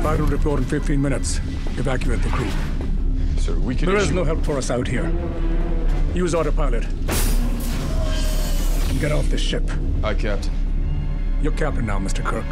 Pilot report in 15 minutes. Evacuate the crew. Sir, we can There is no help for us out here. Use autopilot. And get off the ship. Aye, Captain. You're captain now, Mr. Kirk.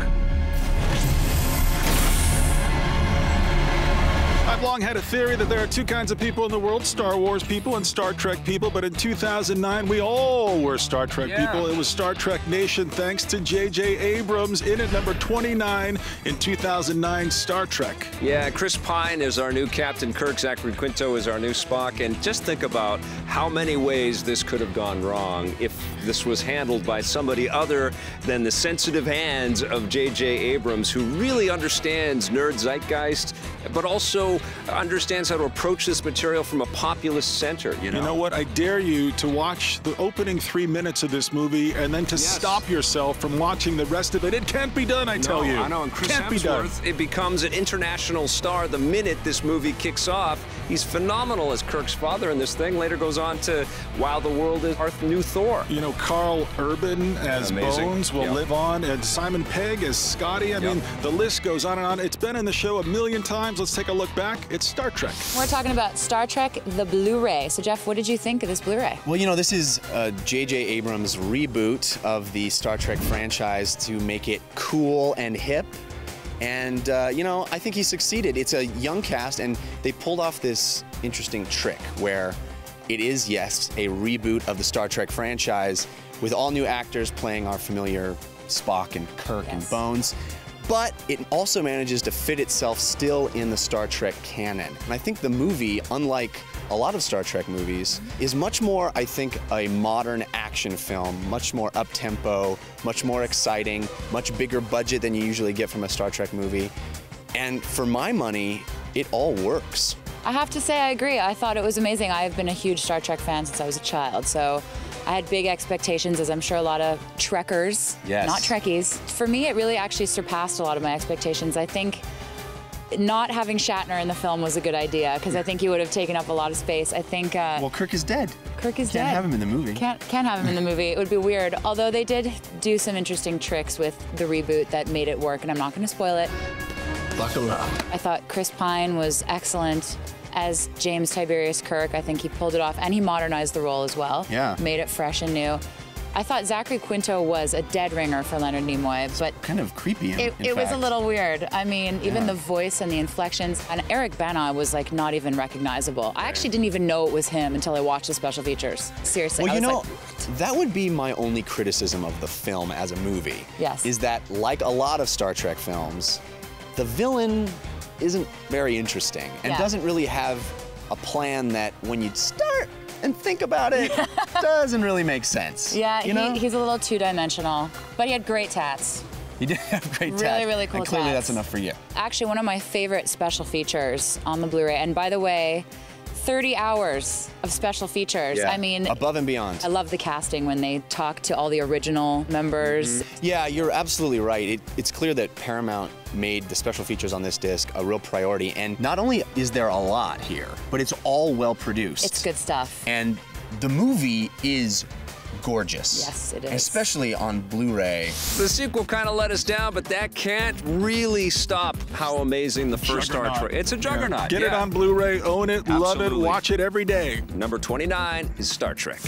I've long had a theory that there are two kinds of people in the world, Star Wars people and Star Trek people, but in 2009, we all were Star Trek people. It was Star Trek Nation thanks to J.J. Abrams in at number 29 in 2009 Star Trek. Yeah, Chris Pine is our new Captain Kirk, Zachary Quinto is our new Spock, and just think about how many ways this could have gone wrong if this was handled by somebody other than the sensitive hands of J.J. Abrams, who really understands nerd zeitgeist, but also understands how to approach this material from a populist center, you know? You know what? I dare you to watch the opening 3 minutes of this movie and then to stop yourself from watching the rest of it. It can't be done, I tell you. I know, and Chris Hemsworth, it becomes an international star the minute this movie kicks off. He's phenomenal as Kirk's father in this thing. Later goes on to Wow, the World is our new Thor. You know, Carl Urban as Bones will live on, and Simon Pegg as Scotty. I mean, the list goes on and on. It's been in the show a million times. Let's take a look back. It's Star Trek. We're talking about Star Trek, the Blu-ray. So, Jeff, what did you think of this Blu-ray? Well, you know, this is J.J. Abrams' reboot of the Star Trek franchise to make it cool and hip. And, you know, I think he succeeded. It's a young cast, and they pulled off this interesting trick where it is, yes, a reboot of the Star Trek franchise with all new actors playing our familiar Spock and Kirk and Bones. But it also manages to fit itself still in the Star Trek canon. And I think the movie, unlike a lot of Star Trek movies, is much more, I think, a modern action film, much more up-tempo, much more exciting, much bigger budget than you usually get from a Star Trek movie. And for my money, it all works. I have to say I agree. I thought it was amazing. I've been a huge Star Trek fan since I was a child, so I had big expectations, as I'm sure a lot of Trekkers, not Trekkies. For me, it really actually surpassed a lot of my expectations. I think not having Shatner in the film was a good idea, because I think he would have taken up a lot of space. I think... well, Kirk is dead. Kirk is dead. Can't have him in the movie. Can't have him in the movie. It would be weird. Although they did do some interesting tricks with the reboot that made it work, and I'm not going to spoil it. Buckle up. I thought Chris Pine was excellent as James Tiberius Kirk. I think he pulled it off, and he modernized the role as well. Yeah. Made it fresh and new. I thought Zachary Quinto was a dead ringer for Leonard Nimoy, but kind of creepy. It was a little weird. I mean, even the voice and the inflections, and Eric Bana was like not even recognizable. I actually didn't even know it was him until I watched the special features. Seriously. Well, you know, like, that would be my only criticism of the film as a movie. Yes. Is that, like a lot of Star Trek films, the villain isn't very interesting and doesn't really have a plan that, when you start and think about it, doesn't really make sense. Yeah, you know? He's a little two-dimensional, but he had great tats. He did have great tats. Really, really cool and clearly tats. that's enough for you. Actually, one of my favorite special features on the Blu-ray, and by the way, 30 hours of special features. Yeah. I mean, above and beyond. I love the casting when they talk to all the original members. Yeah, you're absolutely right. It's clear that Paramount made the special features on this disc a real priority, and not only is there a lot here, but it's all well produced. It's good stuff. And the movie is gorgeous. Yes, it is. Especially on Blu-ray. The sequel kind of let us down, but that can't really stop how amazing the first Star Trek. It's a juggernaut. Get it on Blu-ray, own it, love it, watch it every day. Number 29 is Star Trek.